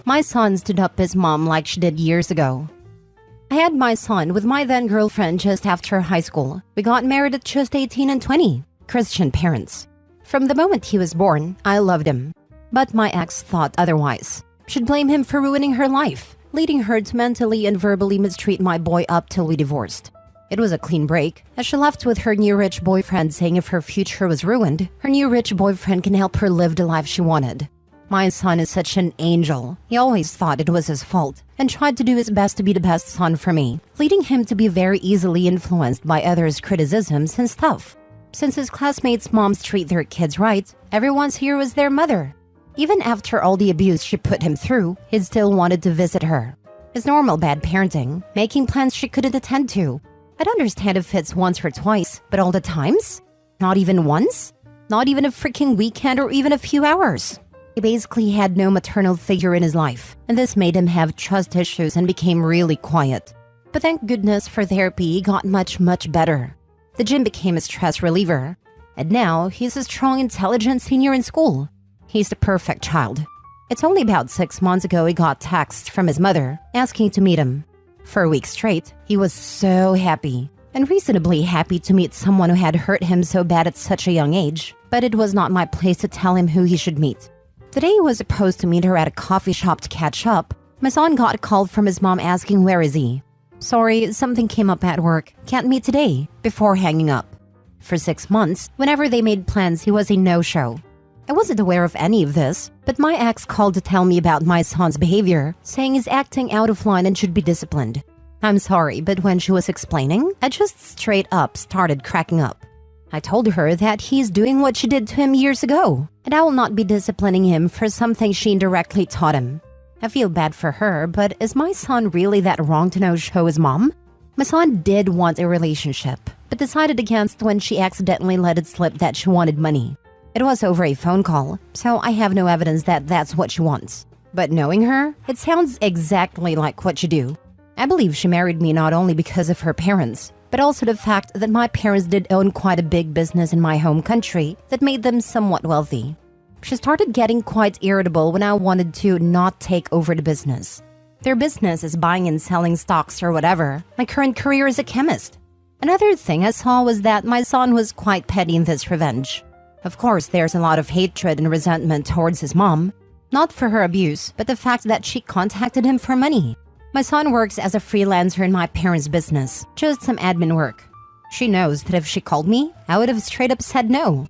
my son stood up his mom like she did years ago. I had my son with my then girlfriend just after high school. We got married at just 18 and 20. Christian parents. From the moment he was born, I loved him. But my ex thought otherwise. She'd blame him for ruining her life, leading her to mentally and verbally mistreat my boy up till we divorced. It was a clean break, as she left with her new rich boyfriend saying if her future was ruined, her new rich boyfriend can help her live the life she wanted. My son is such an angel. He always thought it was his fault and tried to do his best to be the best son for me, leading him to be very easily influenced by others' criticisms and stuff. Since his classmates' moms treat their kids right, everyone's hero is their mother. Even after all the abuse she put him through, he still wanted to visit her. His normal bad parenting, making plans she couldn't attend to. I'd understand if it's once or twice, but all the times? Not even once? Not even a freaking weekend or even a few hours. He basically had no maternal figure in his life, and this made him have trust issues and became really quiet. But thank goodness for therapy, he got much better. The gym became a stress reliever, and now he's a strong, intelligent senior in school. He's the perfect child. It's only about 6 months ago he got texts from his mother asking to meet him. For a week straight, he was so happy, and reasonably happy to meet someone who had hurt him so bad at such a young age, but it was not my place to tell him who he should meet. The day he was supposed to meet her at a coffee shop to catch up, my son got a call from his mom asking where is he. Sorry, something came up at work, can't meet today, before hanging up. For 6 months, whenever they made plans, he was a no-show. I wasn't aware of any of this, but my ex called to tell me about my son's behavior, saying he's acting out of line and should be disciplined. I'm sorry, but when she was explaining, I just straight up started cracking up. I told her that he's doing what she did to him years ago, and I will not be disciplining him for something she indirectly taught him. I feel bad for her, but is my son really that wrong to no-show his mom? My son did want a relationship, but decided against when she accidentally let it slip that she wanted money. It was over a phone call, so I have no evidence that that's what she wants. But knowing her, it sounds exactly like what you do. I believe she married me not only because of her parents, but also the fact that my parents did own quite a big business in my home country that made them somewhat wealthy. She started getting quite irritable when I wanted to not take over the business. Their business is buying and selling stocks or whatever. My current career is a chemist. Another thing I saw was that my son was quite petty in this revenge. Of course, there's a lot of hatred and resentment towards his mom. Not for her abuse, but the fact that she contacted him for money. My son works as a freelancer in my parents' business, just some admin work. She knows that if she called me, I would have straight up said no.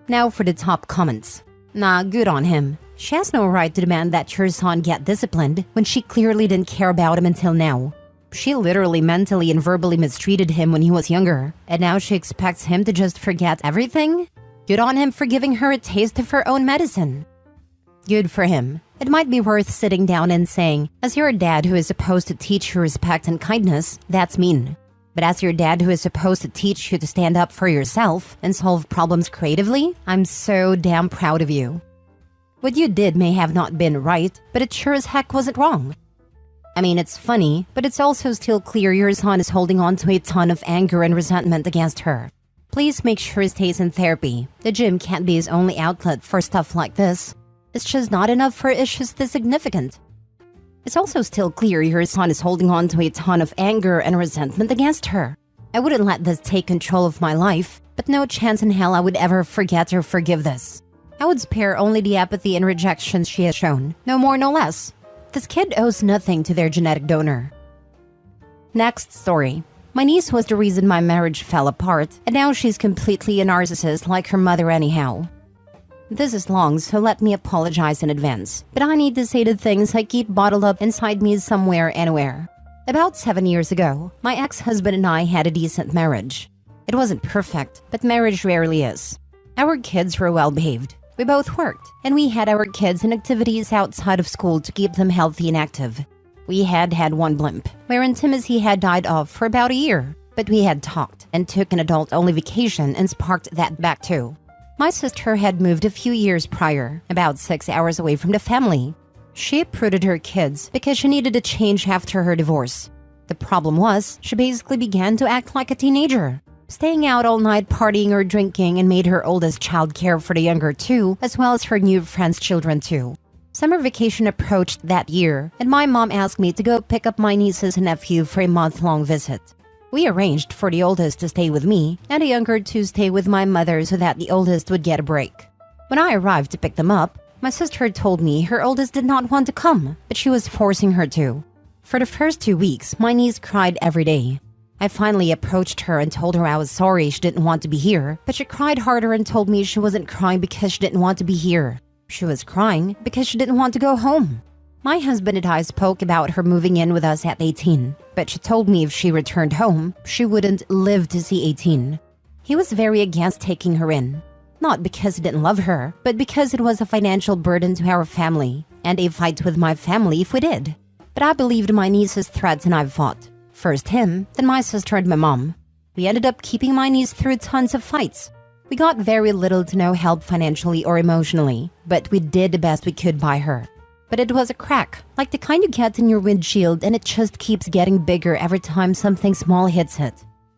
Now for the top comments. Nah, good on him. She has no right to demand that your son get disciplined when she clearly didn't care about him until now. She literally mentally and verbally mistreated him when he was younger, and now she expects him to just forget everything? Good on him for giving her a taste of her own medicine. Good for him. It might be worth sitting down and saying, as your dad who is supposed to teach you respect and kindness, that's mean. But as your dad who is supposed to teach you to stand up for yourself and solve problems creatively, I'm so damn proud of you. What you did may have not been right, but it sure as heck wasn't wrong. I mean, it's funny, but it's also still clear your son is holding on to a ton of anger and resentment against her. Please make sure he stays in therapy. The gym can't be his only outlet for stuff like this. It's just not enough for issues this significant. It's also still clear your son is holding on to a ton of anger and resentment against her. I wouldn't let this take control of my life, but no chance in hell I would ever forget or forgive this. I would spare only the apathy and rejection she has shown, no more no less. This kid owes nothing to their genetic donor. Next story. My niece was the reason my marriage fell apart, and now she's completely a narcissist like her mother anyhow. This is long, so let me apologize in advance, but I need to say the things I keep bottled up inside me somewhere anywhere. About 7 years ago, my ex-husband and I had a decent marriage. It wasn't perfect, but marriage rarely is. Our kids were well-behaved. We both worked, and we had our kids in activities outside of school to keep them healthy and active. We had one blimp, where intimacy had died off for about a year, but we had talked and took an adult-only vacation and sparked that back too. My sister had moved a few years prior, about 6 hours away from the family. She uprooted her kids because she needed a change after her divorce. The problem was, she basically began to act like a teenager, staying out all night partying or drinking, and made her oldest child care for the younger two, as well as her new friends' children too. Summer vacation approached that year, and my mom asked me to go pick up my nieces and nephew for a month-long visit. We arranged for the oldest to stay with me and the younger to stay with my mother so that the oldest would get a break. When I arrived to pick them up, my sister told me her oldest did not want to come, but she was forcing her to. For the first 2 weeks, my niece cried every day. I finally approached her and told her I was sorry she didn't want to be here, but she cried harder and told me she wasn't crying because she didn't want to be here. She was crying because she didn't want to go home. My husband and I spoke about her moving in with us at 18, but she told me if she returned home, she wouldn't live to see 18. He was very against taking her in. Not because he didn't love her, but because it was a financial burden to our family, and a fight with my family if we did. But I believed my niece's threats and I fought. First him, then my sister and my mom. We ended up keeping my niece through tons of fights. We got very little to no help financially or emotionally, but we did the best we could by her. But it was a crack, like the kind you get in your windshield and it just keeps getting bigger every time something small hits it.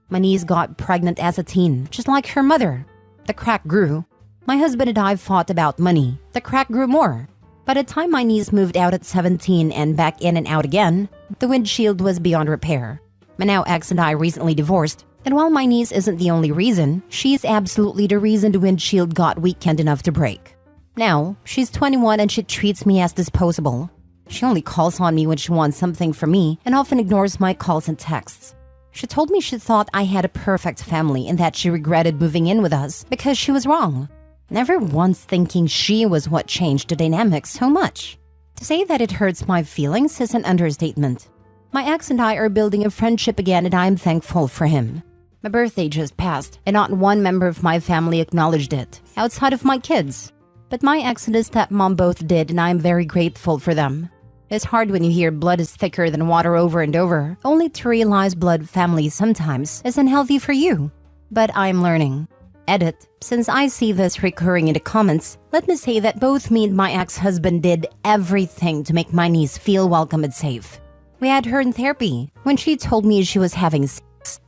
My niece got pregnant as a teen, just like her mother. The crack grew. My husband and I fought about money. The crack grew more. By the time my niece moved out at 17 and back in and out again, the windshield was beyond repair. My now ex and I recently divorced, and while my niece isn't the only reason, she's absolutely the reason the windshield got weakened enough to break. Now, she's 21 and she treats me as disposable. She only calls on me when she wants something from me and often ignores my calls and texts. She told me she thought I had a perfect family and that she regretted moving in with us because she was wrong. Never once thinking she was what changed the dynamic so much. To say that it hurts my feelings is an understatement. My ex and I are building a friendship again and I'm thankful for him. My birthday just passed and not one member of my family acknowledged it, outside of my kids. But my ex and his stepmom both did and I'm very grateful for them. It's hard when you hear blood is thicker than water over and over, only to realize blood family sometimes is unhealthy for you. But I'm learning. Edit, since I see this recurring in the comments, let me say that both me and my ex-husband did everything to make my niece feel welcome and safe. We had her in therapy. When she told me she was having sex,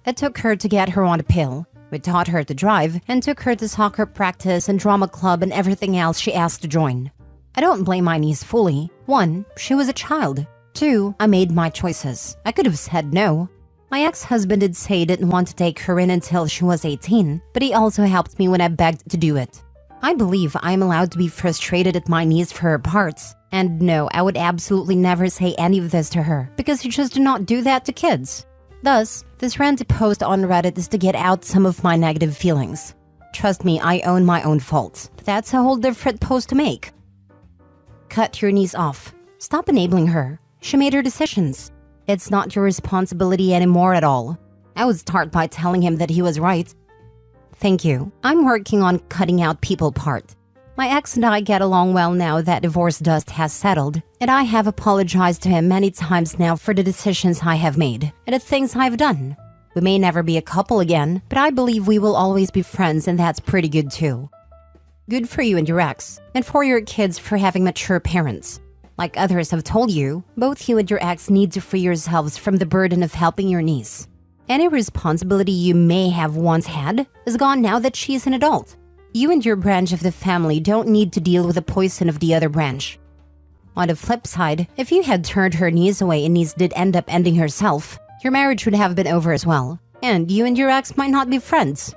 it took her to get her on a pill. We taught her to drive and took her to soccer practice and drama club and everything else she asked to join. I don't blame my niece fully. 1, she was a child. 2, I made my choices. I could have said no. My ex-husband did say he didn't want to take her in until she was 18, but he also helped me when I begged to do it. I believe I'm allowed to be frustrated at my niece for her parts. And no, I would absolutely never say any of this to her, because you just do not do that to kids. Thus, this rant post on Reddit is to get out some of my negative feelings. Trust me, I own my own faults, but that's a whole different post to make. Cut your niece off. Stop enabling her. She made her decisions. It's not your responsibility anymore at all. I would start by telling him that he was right. Thank you. I'm working on cutting out people part. My ex and I get along well now that divorce dust has settled, and I have apologized to him many times now for the decisions I have made and the things I've done. We may never be a couple again, but I believe we will always be friends, and that's pretty good too. Good for you and your ex, and for your kids for having mature parents. Like others have told you, both you and your ex need to free yourselves from the burden of helping your niece. Any responsibility you may have once had is gone now that she's an adult. You and your branch of the family don't need to deal with the poison of the other branch. On the flip side, if you had turned her niece away and niece did end up ending herself, your marriage would have been over as well, and you and your ex might not be friends.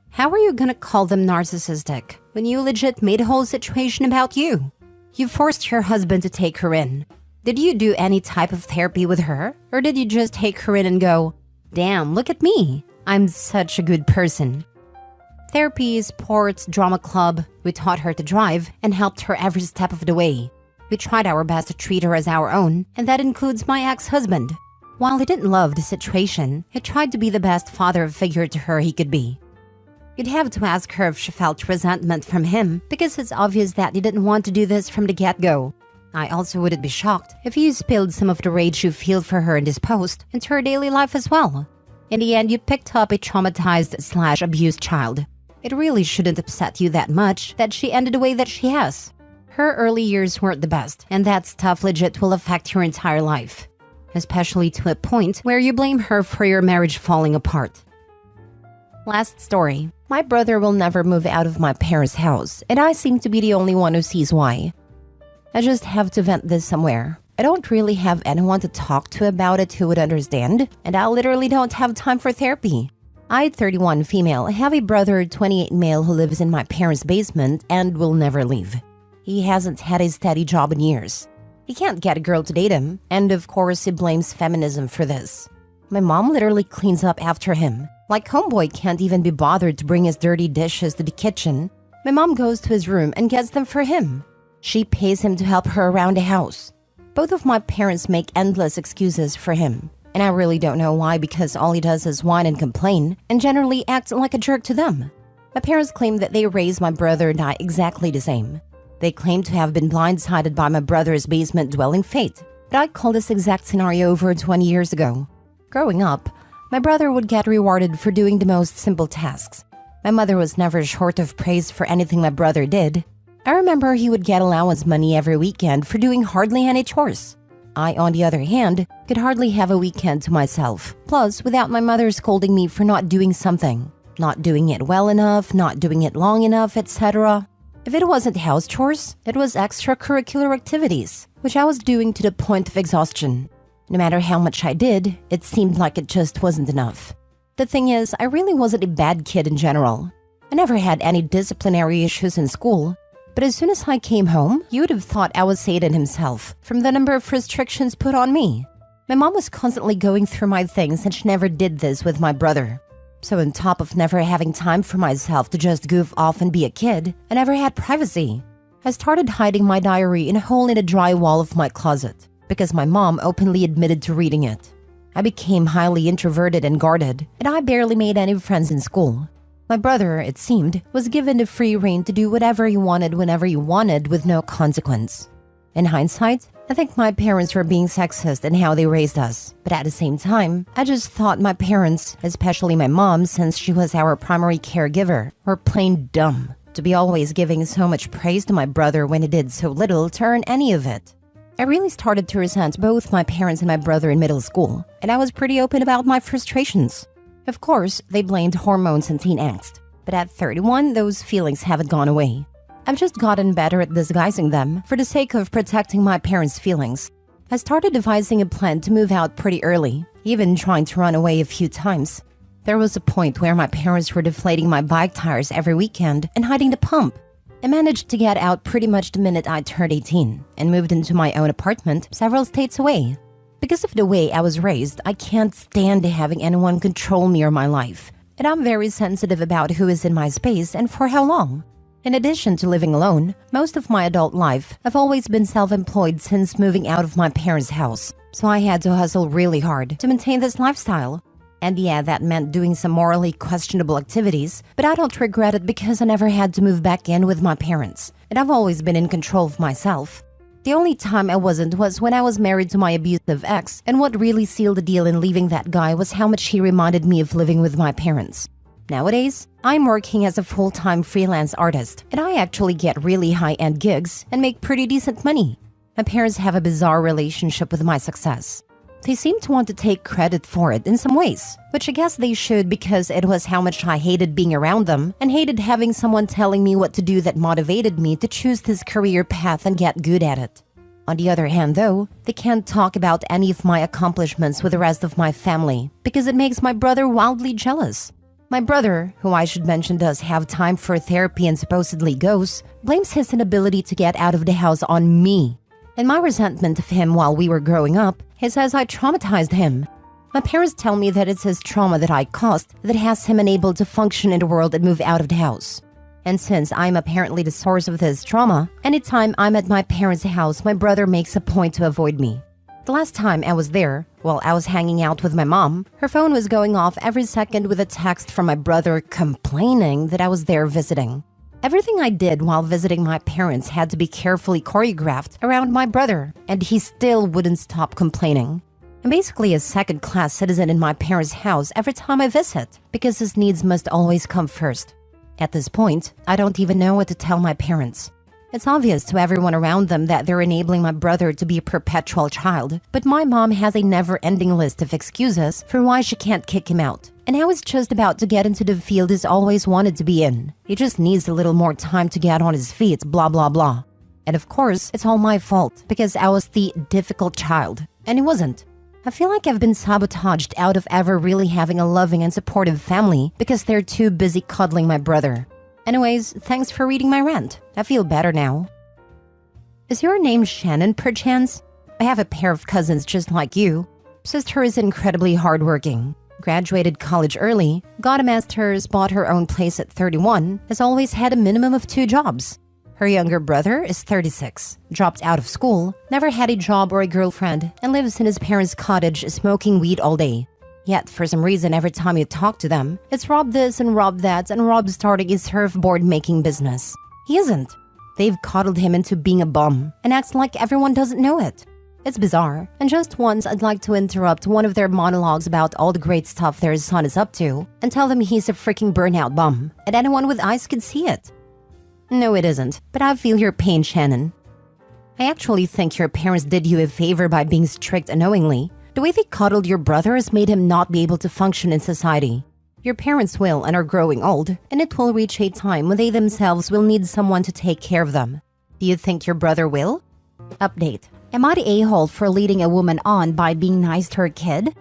How are you gonna call them narcissistic when you legit made a whole situation about you? You forced your husband to take her in. Did you do any type of therapy with her? Or did you just take her in and go, damn, look at me, I'm such a good person? Therapy, sports, drama club, we taught her to drive and helped her every step of the way. We tried our best to treat her as our own, and that includes my ex-husband. While he didn't love the situation, he tried to be the best father figure to her he could be. You'd have to ask her if she felt resentment from him, because it's obvious that he didn't want to do this from the get-go. I also wouldn't be shocked if you spilled some of the rage you feel for her in this post into her daily life as well. In the end, you picked up a traumatized/abused child. It really shouldn't upset you that much that she ended the way that she has. Her early years weren't the best, and that stuff legit will affect your entire life. Especially to a point where you blame her for your marriage falling apart. Last story. My brother will never move out of my parents' house, and I seem to be the only one who sees why. I just have to vent this somewhere. I don't really have anyone to talk to about it who would understand, and I literally don't have time for therapy. I, 31 female, have a brother, 28 male, who lives in my parents' basement and will never leave. He hasn't had a steady job in years. He can't get a girl to date him, and of course he blames feminism for this. My mom literally cleans up after him. Like homeboy can't even be bothered to bring his dirty dishes to the kitchen. My mom goes to his room and gets them for him. She pays him to help her around the house. Both of my parents make endless excuses for him. And I really don't know why, because all he does is whine and complain and generally acts like a jerk to them. My parents claim that they raised my brother and I exactly the same. They claim to have been blindsided by my brother's basement-dwelling fate, but I call this exact scenario over 20 years ago. Growing up, my brother would get rewarded for doing the most simple tasks. My mother was never short of praise for anything my brother did. I remember he would get allowance money every weekend for doing hardly any chores. I, on the other hand, could hardly have a weekend to myself, plus without my mother scolding me for not doing something, not doing it well enough, not doing it long enough, etc. If it wasn't house chores, it was extracurricular activities, which I was doing to the point of exhaustion. No matter how much I did, it seemed like it just wasn't enough. The thing is, I really wasn't a bad kid in general. I never had any disciplinary issues in school, but as soon as I came home, you would have thought I was Satan himself from the number of restrictions put on me. My mom was constantly going through my things and she never did this with my brother. So on top of never having time for myself to just goof off and be a kid, I never had privacy. I started hiding my diary in a hole in the dry wall of my closet because my mom openly admitted to reading it. I became highly introverted and guarded, and I barely made any friends in school. My brother, it seemed, was given the free rein to do whatever he wanted whenever he wanted with no consequence. In hindsight, I think my parents were being sexist in how they raised us, but at the same time, I just thought my parents, especially my mom since she was our primary caregiver, were plain dumb to be always giving so much praise to my brother when he did so little to earn any of it. I really started to resent both my parents and my brother in middle school, and I was pretty open about my frustrations. Of course, they blamed hormones and teen angst, but at 31, those feelings haven't gone away. I've just gotten better at disguising them for the sake of protecting my parents' feelings. I started devising a plan to move out pretty early, even trying to run away a few times. There was a point where my parents were deflating my bike tires every weekend and hiding the pump. I managed to get out pretty much the minute I turned 18 and moved into my own apartment several states away. Because of the way I was raised, I can't stand having anyone control me or my life, and I'm very sensitive about who is in my space and for how long. In addition to living alone, most of my adult life, I've always been self-employed since moving out of my parents' house, so I had to hustle really hard to maintain this lifestyle. And yeah, that meant doing some morally questionable activities, but I don't regret it because I never had to move back in with my parents, and I've always been in control of myself. The only time I wasn't was when I was married to my abusive ex, and what really sealed the deal in leaving that guy was how much he reminded me of living with my parents. Nowadays, I'm working as a full-time freelance artist, and I actually get really high-end gigs and make pretty decent money. My parents have a bizarre relationship with my success. They seem to want to take credit for it in some ways, which I guess they should because it was how much I hated being around them and hated having someone telling me what to do that motivated me to choose this career path and get good at it. On the other hand though, they can't talk about any of my accomplishments with the rest of my family because it makes my brother wildly jealous. My brother, who I should mention does have time for therapy and supposedly goes, blames his inability to get out of the house on me. In my resentment of him while we were growing up, he says I traumatized him. My parents tell me that it's his trauma that I caused that has him unable to function in the world and move out of the house. And since I'm apparently the source of this trauma, anytime I'm at my parents' house, my brother makes a point to avoid me. The last time I was there, while I was hanging out with my mom, her phone was going off every second with a text from my brother complaining that I was there visiting. Everything I did while visiting my parents had to be carefully choreographed around my brother, and he still wouldn't stop complaining. I'm basically a second-class citizen in my parents' house every time I visit, because his needs must always come first. At this point, I don't even know what to tell my parents. It's obvious to everyone around them that they're enabling my brother to be a perpetual child, but my mom has a never-ending list of excuses for why she can't kick him out. And how he's just about to get into the field he's always wanted to be in. He just needs a little more time to get on his feet, blah blah blah. And of course, it's all my fault because I was the difficult child, and he wasn't. I feel like I've been sabotaged out of ever really having a loving and supportive family because they're too busy cuddling my brother. Anyways, thanks for reading my rant. I feel better now. Is your name Shannon, perchance? I have a pair of cousins just like you. Sister is incredibly hardworking. Graduated college early, got a master's, bought her own place at 31, has always had a minimum of 2 jobs. Her younger brother is 36, dropped out of school, never had a job or a girlfriend, and lives in his parents' cottage smoking weed all day. Yet, for some reason, every time you talk to them, it's Rob this and Rob that, and Rob starting his surfboard making business. He isn't. They've coddled him into being a bum, and acts like everyone doesn't know it. It's bizarre, and just once I'd like to interrupt one of their monologues about all the great stuff their son is up to, and tell them he's a freaking burnout bum, and anyone with eyes could see it. No, it isn't, but I feel your pain, Shannon. I actually think your parents did you a favor by being strict unknowingly. The way they coddled your brother has made him not be able to function in society. Your parents will and are growing old, and it will reach a time when they themselves will need someone to take care of them. Do you think your brother will? Update. Am I the a-hole for leading a woman on by being nice to her kid?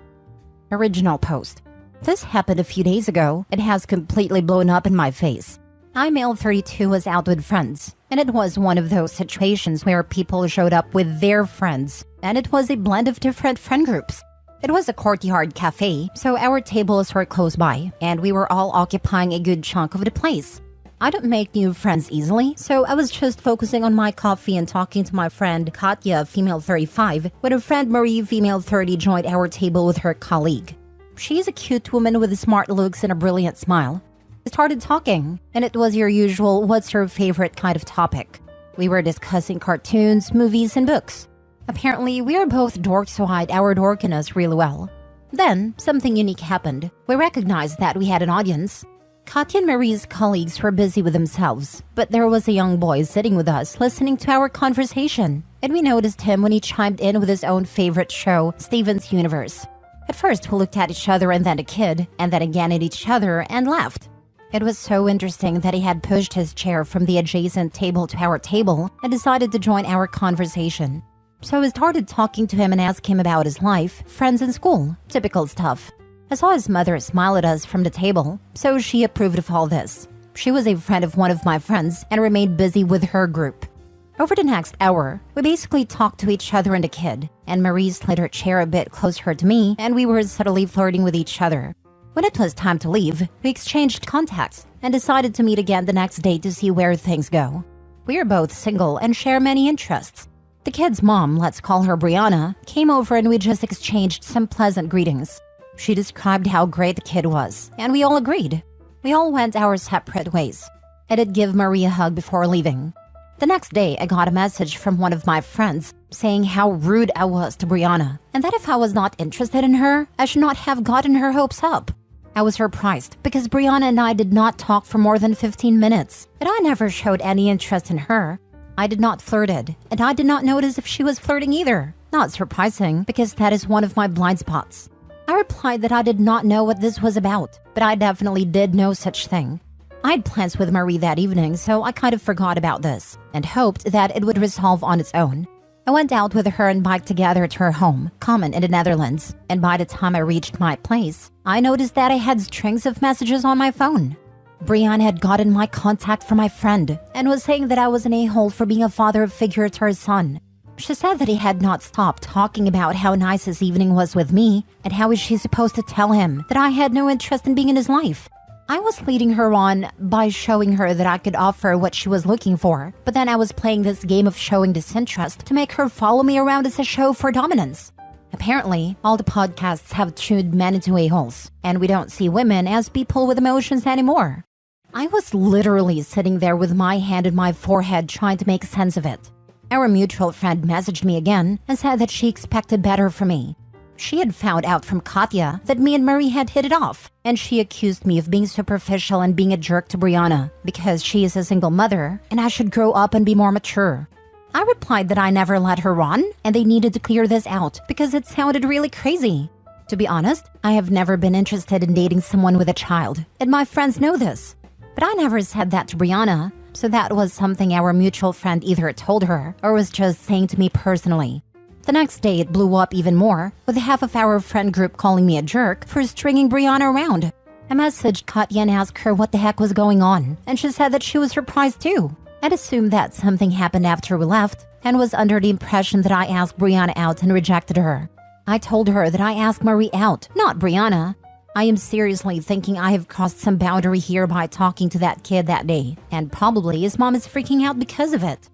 Original post. This happened a few days ago. It has completely blown up in my face. I, male 32, was out with friends, and it was one of those situations where people showed up with their friends, and it was a blend of different friend groups. It was a courtyard cafe, so our tables were close by, and we were all occupying a good chunk of the place. I don't make new friends easily, so I was just focusing on my coffee and talking to my friend Katya, female 35, when her friend Marie, female 30, joined our table with her colleague. She's a cute woman with smart looks and a brilliant smile. We started talking, and it was your usual what's your favorite kind of topic. We were discussing cartoons, movies, and books. Apparently, we are both dorks who hide our dorkiness really well. Then, something unique happened. We recognized that we had an audience. Katya and Marie's colleagues were busy with themselves, but there was a young boy sitting with us listening to our conversation, and we noticed him when he chimed in with his own favorite show, Steven's Universe. At first, we looked at each other and then the kid, and then again at each other, and laughed. It was so interesting that he had pushed his chair from the adjacent table to our table and decided to join our conversation. So we started talking to him and asked him about his life, friends, and school. Typical stuff. I saw his mother smile at us from the table, so she approved of all this. She was a friend of one of my friends and remained busy with her group. Over the next hour, we basically talked to each other and the kid, and Marie slid her chair a bit closer to me, and we were subtly flirting with each other. When it was time to leave, we exchanged contacts and decided to meet again the next day to see where things go. We are both single and share many interests. The kid's mom, let's call her Brianna, came over and we just exchanged some pleasant greetings. She described how great the kid was, and we all agreed. We all went our separate ways. I did give Marie a hug before leaving. The next day, I got a message from one of my friends saying how rude I was to Brianna, and that if I was not interested in her, I should not have gotten her hopes up. I was surprised because Brianna and I did not talk for more than 15 minutes, and I never showed any interest in her. I did not flirted, and I did not notice if she was flirting either. Not surprising, because that is one of my blind spots. I replied that I did not know what this was about, but I definitely did know such thing. I had plans with Marie that evening, so I kind of forgot about this, and hoped that it would resolve on its own. I went out with her and biked together to her home, Common in the Netherlands, and by the time I reached my place, I noticed that I had strings of messages on my phone. Brianna had gotten my contact from my friend and was saying that I was an a-hole for being a father figure to her son. She said that he had not stopped talking about how nice his evening was with me and how is she supposed to tell him that I had no interest in being in his life. I was leading her on by showing her that I could offer what she was looking for, but then I was playing this game of showing disinterest to make her follow me around as a show for dominance. Apparently, all the podcasts have tuned men into a-holes, and we don't see women as people with emotions anymore. I was literally sitting there with my hand in my forehead trying to make sense of it. Our mutual friend messaged me again and said that she expected better from me. She had found out from Katya that me and Marie had hit it off, and she accused me of being superficial and being a jerk to Brianna because she is a single mother and I should grow up and be more mature. I replied that I never let her on and they needed to clear this out because it sounded really crazy. To be honest, I have never been interested in dating someone with a child, and my friends know this. But I never said that to Brianna, So that was something our mutual friend either told her or was just saying to me personally. The next day, it blew up even more, with half of our friend group calling me a jerk for stringing Brianna around. I messaged Katya and asked her what the heck was going on, and she said that she was surprised too. I'd assumed that something happened after we left, and was under the impression that I asked Brianna out and rejected her. I told her that I asked Marie out, not Brianna. I am seriously thinking I have crossed some boundary here by talking to that kid that day, and probably his mom is freaking out because of it.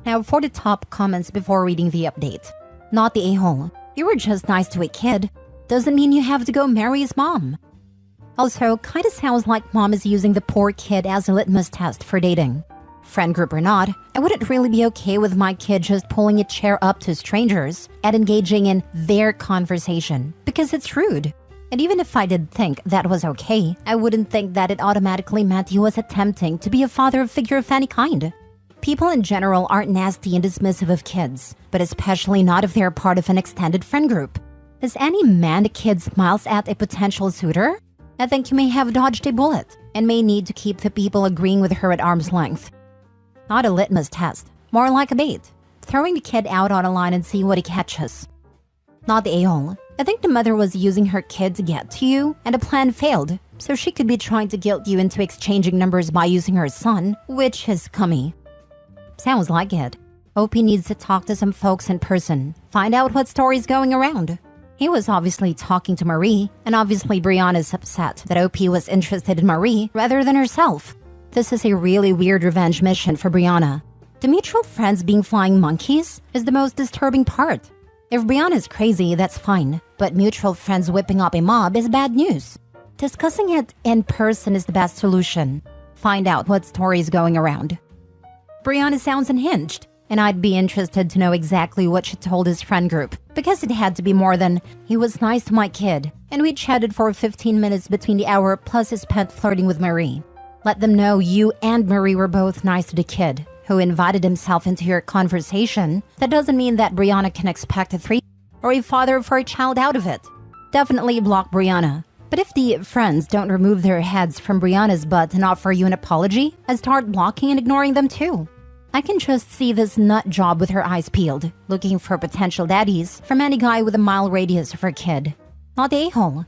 Now for the top comments before reading the update. Not the a-hole. You were just nice to a kid. Doesn't mean you have to go marry his mom. Also, kinda sounds like mom is using the poor kid as a litmus test for dating. Friend group or not, I wouldn't really be okay with my kid just pulling a chair up to strangers and engaging in their conversation, because it's rude. And even if I did think that was okay, I wouldn't think that it automatically meant he was attempting to be a father figure of any kind. People in general aren't nasty and dismissive of kids, but especially not if they're part of an extended friend group. Is any man a kid smiles at a potential suitor? I think you may have dodged a bullet and may need to keep the people agreeing with her at arm's length. Not a litmus test, more like a bait. Throwing the kid out on a line and see what he catches. Not the a-hole. I think the mother was using her kid to get to you, and the plan failed, so she could be trying to guilt you into exchanging numbers by using her son, which is cummy. Sounds like it. OP needs to talk to some folks in person, find out what story's going around. He was obviously talking to Marie, and obviously Brianna's upset that OP was interested in Marie rather than herself. This is a really weird revenge mission for Brianna. The mutual friends being flying monkeys is the most disturbing part. If Brianna's crazy, that's fine, but mutual friends whipping up a mob is bad news. Discussing it in person is the best solution. Find out what story is going around. Brianna sounds unhinged, and I'd be interested to know exactly what she told his friend group, because it had to be more than, he was nice to my kid, and we chatted for 15 minutes between the hour plus he spent flirting with Marie. Let them know you and Marie were both nice to the kid, who invited himself into your conversation. That doesn't mean that Brianna can expect a threesome or a father for a child out of it. Definitely block Brianna. But if the friends don't remove their heads from Brianna's butt and offer you an apology, I start blocking and ignoring them too. I can just see this nut job with her eyes peeled, looking for potential daddies from any guy with a mile radius of her kid. Not the a-hole.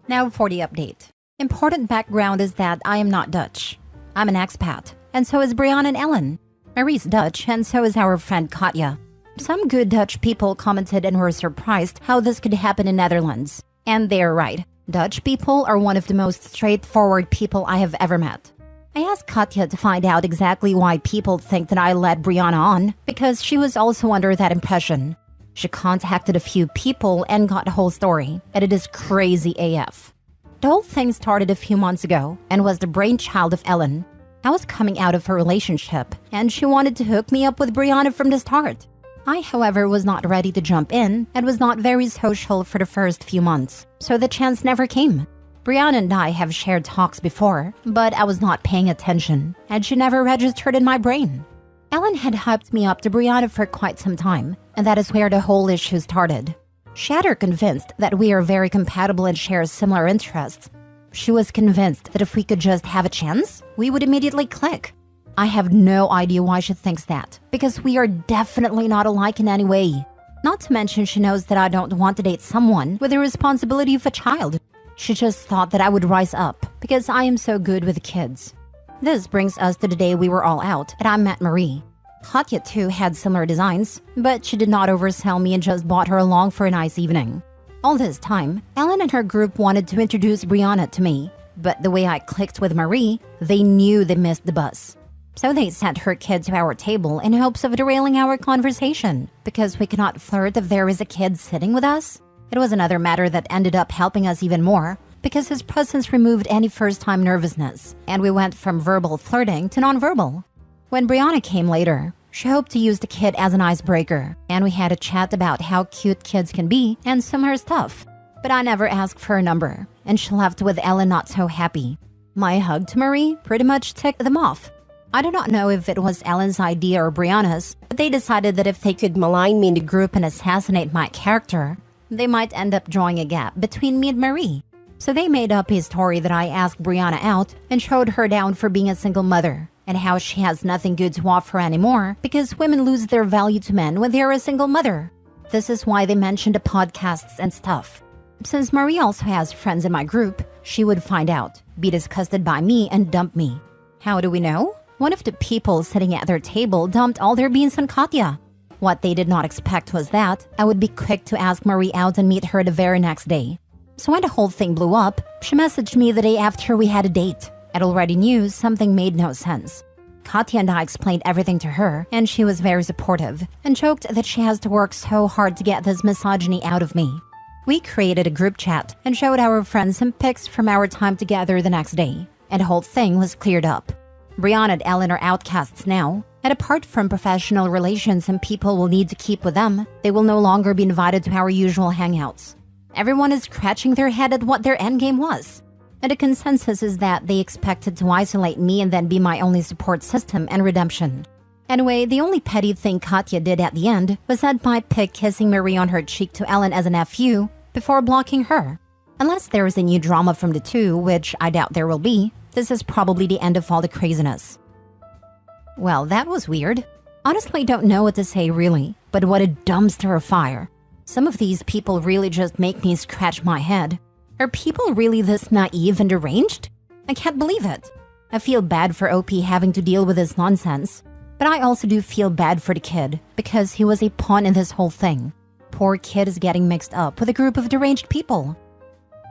Now for the update. Important background is that I am not Dutch. I'm an expat, and so is Brianna and Ellen. Marie's Dutch, and so is our friend Katya. Some good Dutch people commented and were surprised how this could happen in Netherlands. And they're right. Dutch people are one of the most straightforward people I have ever met. I asked Katya to find out exactly why people think that I led Brianna on, because she was also under that impression. She contacted a few people and got the whole story, and it is crazy AF. The whole thing started a few months ago and was the brainchild of Ellen. I was coming out of her relationship, and she wanted to hook me up with Brianna from the start. I, however, was not ready to jump in and was not very social for the first few months, so the chance never came. Brianna and I have shared talks before, but I was not paying attention, and she never registered in my brain. Ellen had hyped me up to Brianna for quite some time, and that is where the whole issue started. She had her convinced that we are very compatible and share similar interests. She was convinced that if we could just have a chance, we would immediately click. I have no idea why she thinks that, because we are definitely not alike in any way. Not to mention she knows that I don't want to date someone with the responsibility of a child. She just thought that I would rise up, because I am so good with kids. This brings us to the day we were all out and I met Marie. Katya too had similar designs, but she did not oversell me and just brought her along for a nice evening. All this time, Ellen and her group wanted to introduce Brianna to me, but the way I clicked with Marie, they knew they missed the bus. So they sent her kid to our table in hopes of derailing our conversation, because we cannot flirt if there is a kid sitting with us. It was another matter that ended up helping us even more, because his presence removed any first-time nervousness, and we went from verbal flirting to nonverbal. When Brianna came later, she hoped to use the kid as an icebreaker, and we had a chat about how cute kids can be and similar stuff. But I never asked for a number, and she left with Ellen not so happy. My hug to Marie pretty much ticked them off. I do not know if it was Ellen's idea or Brianna's, but they decided that if they could malign me in the group and assassinate my character, they might end up drawing a gap between me and Marie. So they made up a story that I asked Brianna out and showed her down for being a single mother and how she has nothing good to offer anymore because women lose their value to men when they're a single mother. This is why they mentioned the podcasts and stuff. Since Marie also has friends in my group, she would find out, be disgusted by me, and dump me. How do we know? One of the people sitting at their table dumped all their beans on Katya. What they did not expect was that I would be quick to ask Marie out and meet her the very next day. So when the whole thing blew up, she messaged me the day after we had a date. I already knew something made no sense. Katya and I explained everything to her, and she was very supportive and joked that she has to work so hard to get this misogyny out of me. We created a group chat and showed our friends some pics from our time together the next day, and the whole thing was cleared up. Brianna and Ellen are outcasts now, and apart from professional relations and people will need to keep with them, they will no longer be invited to our usual hangouts. Everyone is scratching their head at what their endgame was. And the consensus is that they expected to isolate me and then be my only support system and redemption. Anyway, the only petty thing Katya did at the end was send my pic kissing Marie on her cheek to Ellen as an FU before blocking her. Unless there is a new drama from the two, which I doubt there will be, this is probably the end of all the craziness. Well, that was weird. Honestly, don't know what to say really, but what a dumpster of fire. Some of these people really just make me scratch my head. Are people really this naive and deranged? I can't believe it. I feel bad for OP having to deal with this nonsense, but I also do feel bad for the kid because he was a pawn in this whole thing. Poor kid is getting mixed up with a group of deranged people.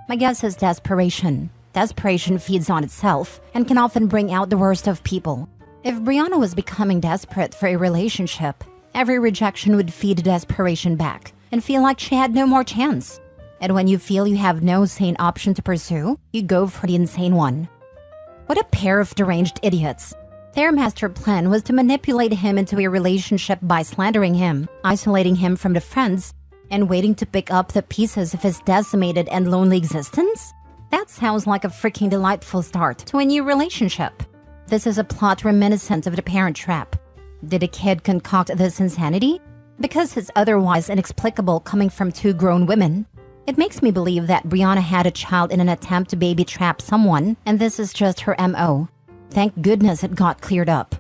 My guess is desperation. Desperation feeds on itself and can often bring out the worst of people. If Brianna was becoming desperate for a relationship, every rejection would feed desperation back and feel like she had no more chance. And when you feel you have no sane option to pursue, you go for the insane one. What a pair of deranged idiots. Their master plan was to manipulate him into a relationship by slandering him, isolating him from the friends, and waiting to pick up the pieces of his decimated and lonely existence? That sounds like a freaking delightful start to a new relationship. This is a plot reminiscent of the Parent Trap. Did a kid concoct this insanity? Because it's otherwise inexplicable coming from two grown women. It makes me believe that Brianna had a child in an attempt to baby trap someone, and this is just her MO. Thank goodness it got cleared up.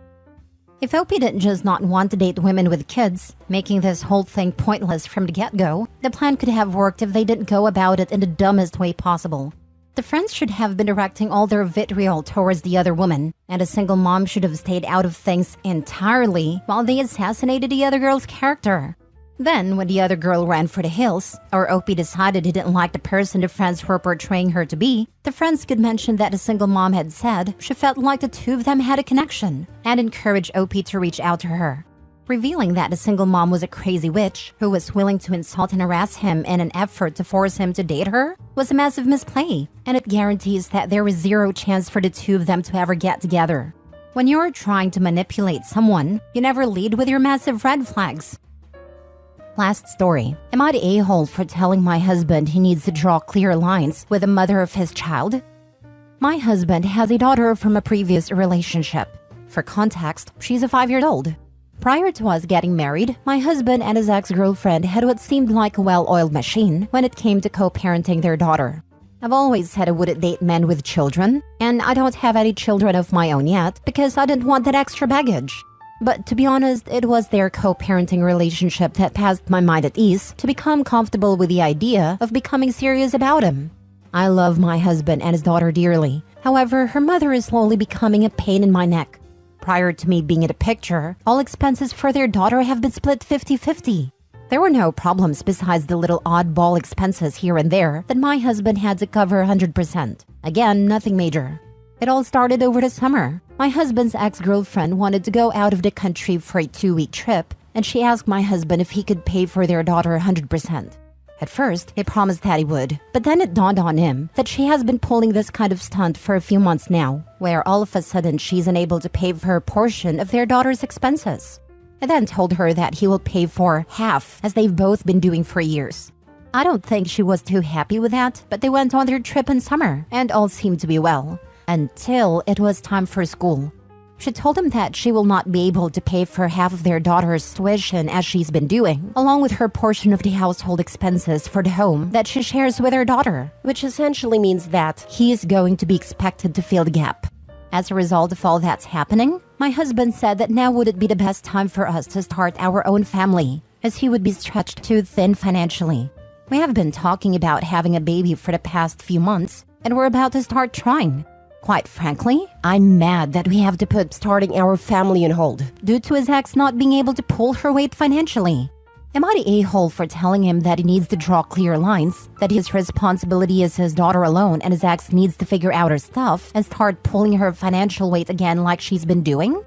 If Opie didn't just not want to date women with kids, making this whole thing pointless from the get-go, the plan could have worked if they didn't go about it in the dumbest way possible. The friends should have been directing all their vitriol towards the other woman, and a single mom should have stayed out of things entirely while they assassinated the other girl's character. Then, when the other girl ran for the hills, or Opie decided he didn't like the person the friends were portraying her to be, the friends could mention that the single mom had said she felt like the two of them had a connection, and encourage Opie to reach out to her. Revealing that the single mom was a crazy witch who was willing to insult and harass him in an effort to force him to date her was a massive misplay, and it guarantees that there is zero chance for the two of them to ever get together. When you're trying to manipulate someone, you never lead with your massive red flags. Last story. Am I the a-hole for telling my husband he needs to draw clear lines with the mother of his child? My husband has a daughter from a previous relationship. For context, she's a 5-year-old. Prior to us getting married, my husband and his ex-girlfriend had what seemed like a well-oiled machine when it came to co-parenting their daughter. I've always said I wouldn't date men with children, and I don't have any children of my own yet because I didn't want that extra baggage. But to be honest, it was their co-parenting relationship that passed my mind at ease to become comfortable with the idea of becoming serious about him. I love my husband and his daughter dearly. However, her mother is slowly becoming a pain in my neck. Prior to me being in the picture, all expenses for their daughter have been split 50-50. There were no problems besides the little oddball expenses here and there that my husband had to cover 100%. Again, nothing major. It all started over the summer. My husband's ex-girlfriend wanted to go out of the country for a 2-week trip, and she asked my husband if he could pay for their daughter 100%. At first, he promised that he would, but then it dawned on him that she has been pulling this kind of stunt for a few months now, where all of a sudden she's unable to pay for her portion of their daughter's expenses. I then told her that he will pay for half, as they've both been doing for years. I don't think she was too happy with that, but they went on their trip in summer, and all seemed to be well. Until it was time for school. She told him that she will not be able to pay for half of their daughter's tuition as she's been doing, along with her portion of the household expenses for the home that she shares with her daughter, which essentially means that he is going to be expected to fill the gap. As a result of all that's happening, my husband said that now wouldn't be the best time for us to start our own family, as he would be stretched too thin financially. We have been talking about having a baby for the past few months, and we're about to start trying. Quite frankly, I'm mad that we have to put starting our family on hold due to his ex not being able to pull her weight financially. Am I the a-hole for telling him that he needs to draw clear lines, that his responsibility is his daughter alone and his ex needs to figure out her stuff and start pulling her financial weight again like she's been doing?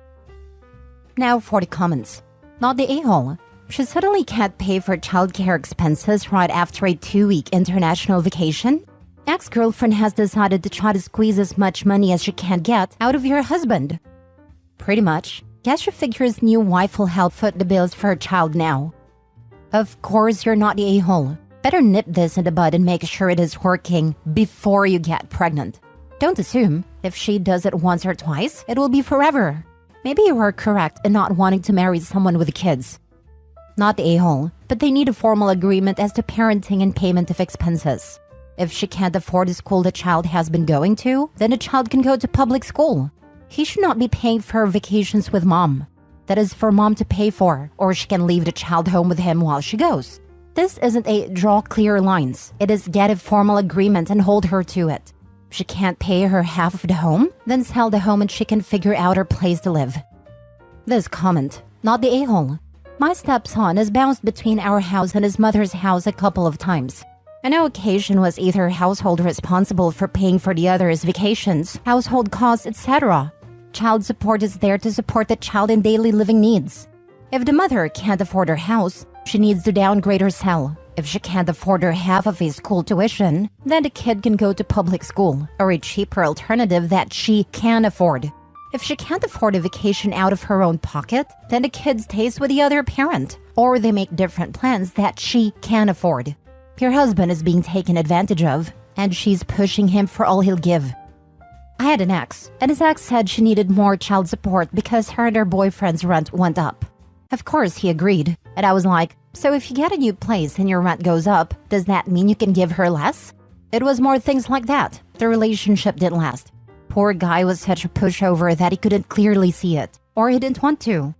Now for the comments. Not the a-hole. She suddenly can't pay for childcare expenses right after a 2-week international vacation? Ex-girlfriend has decided to try to squeeze as much money as she can get out of your husband. Pretty much. Guess she figures new wife will help foot the bills for her child now. Of course you're not the a-hole. Better nip this in the bud and make sure it is working before you get pregnant. Don't assume if she does it once or twice, it will be forever. Maybe you are correct in not wanting to marry someone with kids. Not the a-hole, but they need a formal agreement as to parenting and payment of expenses. If she can't afford the school the child has been going to, then the child can go to public school. He should not be paying for her vacations with mom. That is for mom to pay for, or she can leave the child home with him while she goes. This isn't a draw clear lines. It is get a formal agreement and hold her to it. If she can't pay her half of the home, then sell the home and she can figure out her place to live. This comment, not the a-hole. My stepson has bounced between our house and his mother's house a couple of times. On no occasion was either household responsible for paying for the other's vacations, household costs, etc. Child support is there to support the child in daily living needs. If the mother can't afford her house, she needs to downgrade or sell. If she can't afford her half of a school tuition, then the kid can go to public school, or a cheaper alternative that she can afford. If she can't afford a vacation out of her own pocket, then the kid stays with the other parent, or they make different plans that she can afford. Your husband is being taken advantage of, and she's pushing him for all he'll give. I had an ex, and his ex said she needed more child support because her and her boyfriend's rent went up. Of course, he agreed, and I was like, so if you get a new place and your rent goes up, does that mean you can give her less? It was more things like that. The relationship didn't last. Poor guy was such a pushover that he couldn't clearly see it, or he didn't want to.